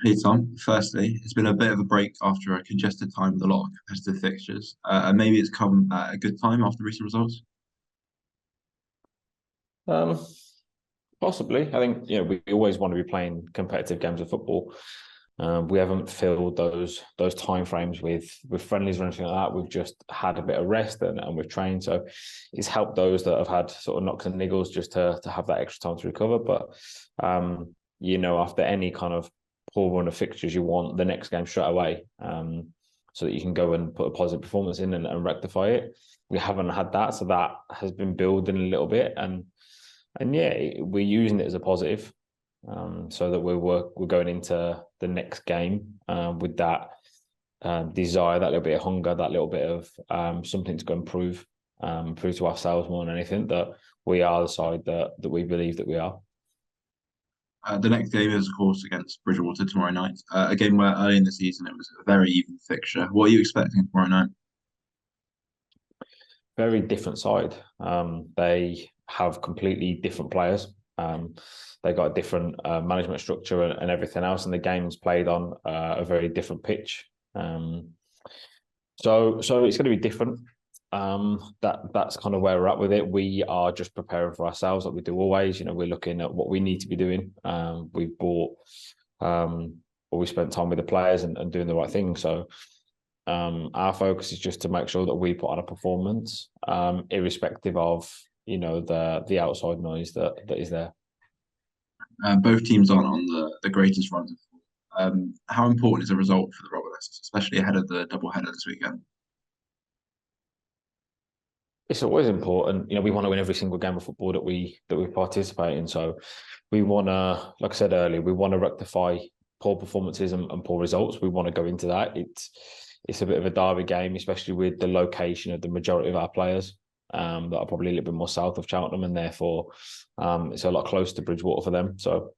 Hey Tom, firstly, it's been a bit of a break after a congested time with a lot of competitive fixtures, and maybe it's come at a good time after recent results. Um, Possibly. I think we always want to be playing competitive games of football. We haven't filled those time frames with friendlies or anything like that. We've just had a bit of rest and we've trained. So it's helped those that have had sort of knocks and niggles just to have that extra time to recover. But after any kind of poor run of fixtures, you want the next game straight away. So that you can go and put a positive performance in and rectify it. We haven't had that, so that has been building a little bit, and yeah, we're using it as a positive, so that we're going into the next game with that desire, that little bit of hunger, that little bit of something to go and prove to ourselves more than anything that we are the side that we believe that we are. The next game is, of course, against Bridgwater tomorrow night. A game where early in the season it was a very even fixture. What are you expecting tomorrow night? Very different side. They have completely different players. They got a different management structure and everything else, and the game's played on a very different pitch. So it's going to be different. That's kind of where we're at with it. We are just preparing for ourselves, like we do always. We're looking at what we need to be doing. We've bought, or we spent time with the players and doing the right thing. So our focus is just to make sure that we put on a performance, irrespective of the outside noise that is there. Both teams aren't on the greatest runs of form. How important is a result for the Robots, especially ahead of the double header this weekend? It's always important. We want to win every single game of football that we participate in. So we want to, like I said earlier, we want to rectify poor performances and poor results. We want to go into that. It's a bit of a derby game, especially with the location of the majority of our players that are probably a little bit more south of Cheltenham, and therefore it's a lot closer to Bridgwater for them. So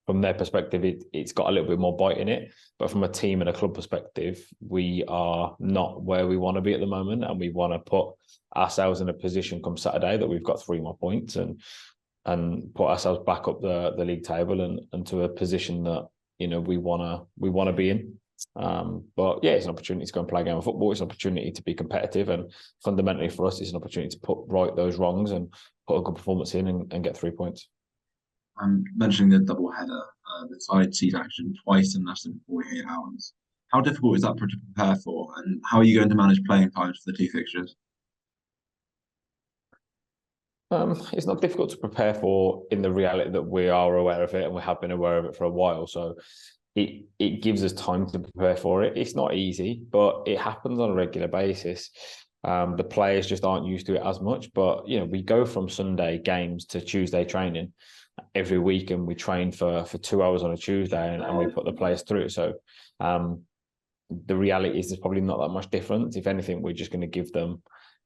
from their perspective, it's got a little bit more bite in it. But from a team and a club perspective, we are not where we want to be at the moment, and we want to put ourselves in a position come Saturday that we've got 3 more points and put ourselves back up the league table and to a position that we want to be in. But yeah, it's an opportunity to go and play a game of football. It's an opportunity to be competitive, and fundamentally for us, it's an opportunity to put right those wrongs and put a good performance in and get 3 points. Mentioning the double header, the side sees action twice in less than 48 hours. How difficult is that to prepare for, and how are you going to manage playing times for the two fixtures? It's not difficult to prepare for in the reality that we are aware of it and we have been aware of it for a while. So it gives us time to prepare for it. It's not easy, but it happens on a regular basis. The players just aren't used to it as much. But we go from Sunday games to Tuesday training every week, and we train for 2 hours on a Tuesday, and we put the players through. So the reality is there's probably not that much difference. If anything, we're just going to give them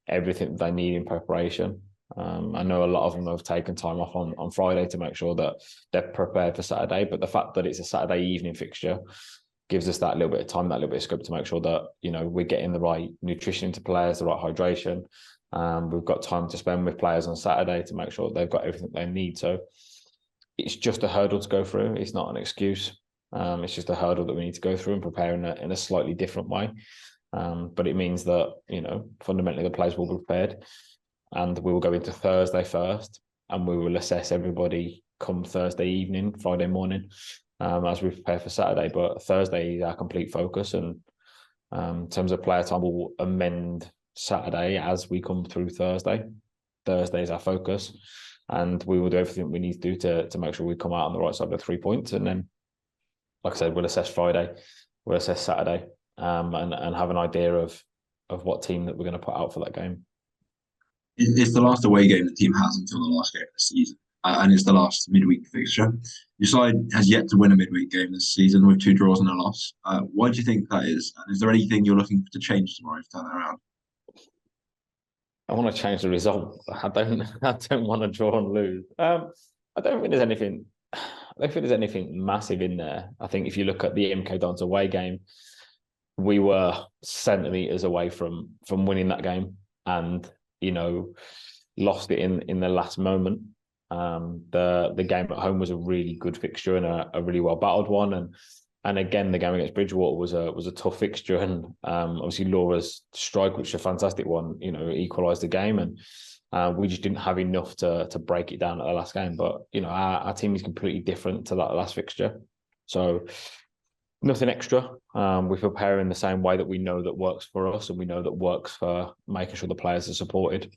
everything they need in preparation. I know a lot of them have taken time off on Friday to make sure that they're prepared for Saturday, but the fact that it's a Saturday evening fixture gives us that little bit of time, that little bit of scope to make sure that we're getting the right nutrition into players, the right hydration. We've got time to spend with players on Saturday to make sure they've got everything they need. So it's just a hurdle to go through. It's not an excuse. It's just a hurdle that we need to go through and prepare in a slightly different way. But it means that fundamentally the players will be prepared. And we will go into Thursday first, and we will assess everybody come Thursday evening, Friday morning, as we prepare for Saturday. But Thursday is our complete focus, and in terms of player time, we'll amend Saturday as we come through Thursday. Thursday is our focus, and we will do everything we need to do to make sure we come out on the right side of the 3 points. And then, like I said, we'll assess Friday, we'll assess Saturday, and have an idea of what team that we're going to put out for that game. It's the last away game the team has until the last game of the season, and it's the last midweek fixture. Your side has yet to win a midweek game this season with two draws and a loss. Why do you think that is? And is there anything you're looking to change tomorrow to turn that around? I want to change the result. I don't. I don't want to draw and lose. I don't think there's anything. I don't think there's anything massive in there. I think if you look at the MK Dons away game, we were centimeters away from winning that game, and lost it in the last moment. The game at home was a really good fixture and a really well battled one, and And again, the game against Bridgwater was a tough fixture, and obviously Laura's strike, which is a fantastic one, equalised the game, and we just didn't have enough to break it down at the last game. But our team is completely different to that last fixture, so nothing extra. We prepare in the same way that we know that works for us, and we know that works for making sure the players are supported.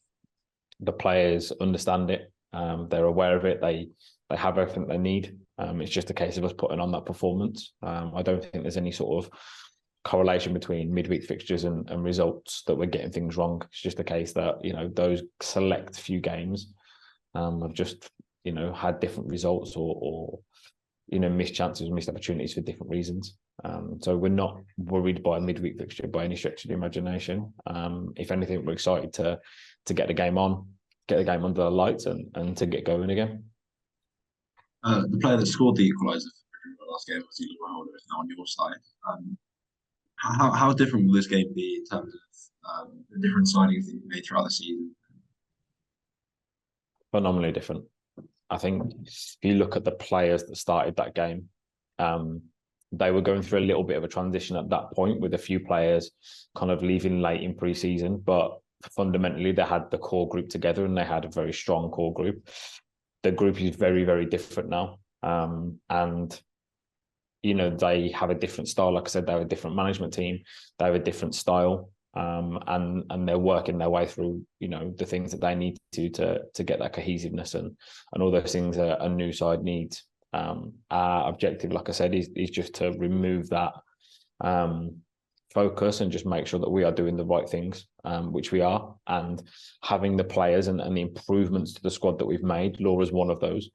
The players understand it. They're aware of it. They have everything they need. It's just a case of us putting on that performance. I don't think there's any sort of correlation between midweek fixtures and results that we're getting things wrong. It's just a case that those select few games have just had different results or missed chances, missed opportunities for different reasons. So we're not worried by a midweek fixture by any stretch of the imagination. If anything, we're excited to get the game on, get the game under the lights, and to get going again. The player that scored the equaliser for the last game was Laura Holder, is now on your side. How different will this game be in terms of the different signings that you made throughout the season? Phenomenally different. I think if you look at the players that started that game, they were going through a little bit of a transition at that point, with a few players kind of leaving late in pre-season, but fundamentally they had the core group together, and they had a very strong core group. The group is very, very different now. And they have a different style. Like I said, they have a different management team. They have a different style. And they're working their way through, the things that they need to get that cohesiveness and all those things a new side needs. Our objective, like I said, is just to remove that focus and just make sure that we are doing the right things, which we are, and having the players and the improvements to the squad that we've made. Laura's one of those.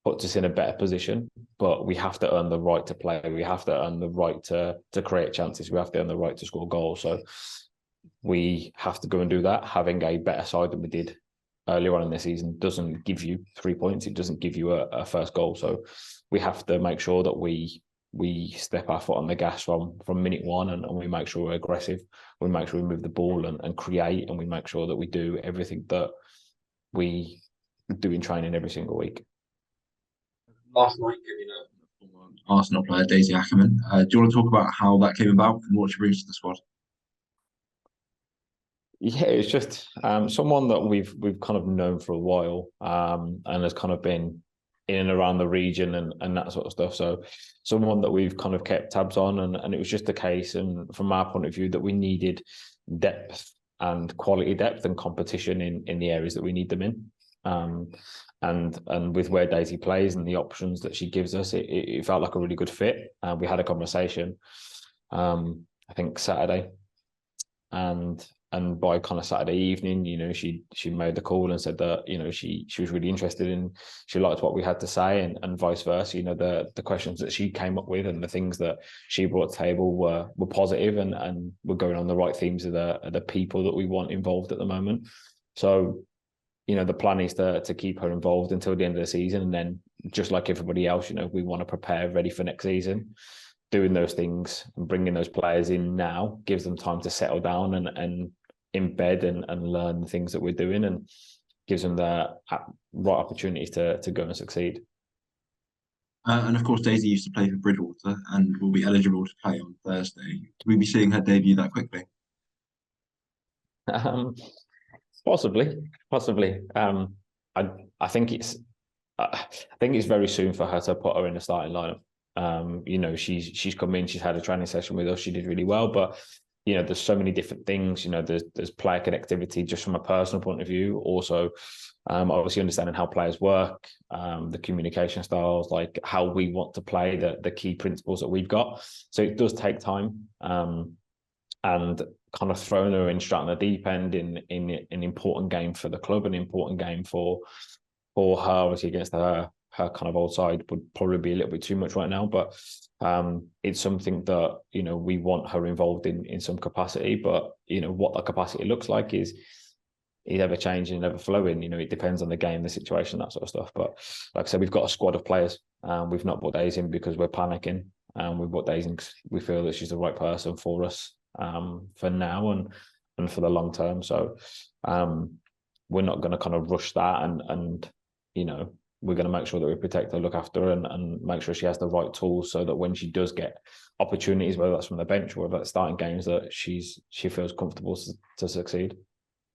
Puts us in a better position, but we have to earn the right to play. We have to earn the right to create chances. We have to earn the right to score goals. So we have to go and do that. Having a better side than we did earlier on in the season doesn't give you 3 points. It doesn't give you a first goal. So we have to make sure that we step our foot on the gas from minute one, and we make sure we're aggressive. We make sure we move the ball and create, and we make sure that we do everything that we do in training every single week. Last night, former Arsenal player Daisy Ackerman. Do you want to talk about how that came about and what she brings to the squad? Yeah, it's just someone that we've kind of known for a while, and has kind of been in and around the region and that sort of stuff. So someone that we've kind of kept tabs on, and it was just a case, and from our point of view, that we needed depth and quality depth and competition in the areas that we need them in. And with where Daisy plays and the options that she gives us, it felt like a really good fit. We had a conversation, I think Saturday, and by kind of Saturday evening, she made the call and said that she was really interested in, she liked what we had to say, and vice versa. The questions that she came up with and the things that she brought to the table were positive, and were going on the right themes of the people that we want involved at the moment. So the plan is to keep her involved until the end of the season, and then just like everybody else, we want to prepare ready for next season. Doing those things and bringing those players in now gives them time to settle down and embed and learn the things that we're doing, and gives them the right opportunities to go and succeed. And of course, Daisy used to play for Bridgwater and will be eligible to play on Thursday. Will we be seeing her debut that quickly? Possibly. I think it's very soon for her to put her in the starting lineup. She's come in, she's had a training session with us, she did really well, but there's so many different things. There's player connectivity just from a personal point of view. Also, obviously understanding how players work, the communication styles, like how we want to play, the key principles that we've got. So it does take time. And kind of throwing her in straight on the deep end in an important game for the club, an important game for her, obviously against her kind of old side, would probably be a little bit too much right now. But it's something that we want her involved in some capacity. But what that capacity looks like is ever changing and ever flowing. It depends on the game, the situation, that sort of stuff. But like I said, we've got a squad of players. We've not brought Daisy in because we're panicking. We've brought Daisy in because we feel that she's the right person for us, for now and for the long term. So we're not going to kind of rush that and we're going to make sure that we protect her, look after her, and make sure she has the right tools so that when she does get opportunities, whether that's from the bench or whether that's starting games, that she feels comfortable to succeed.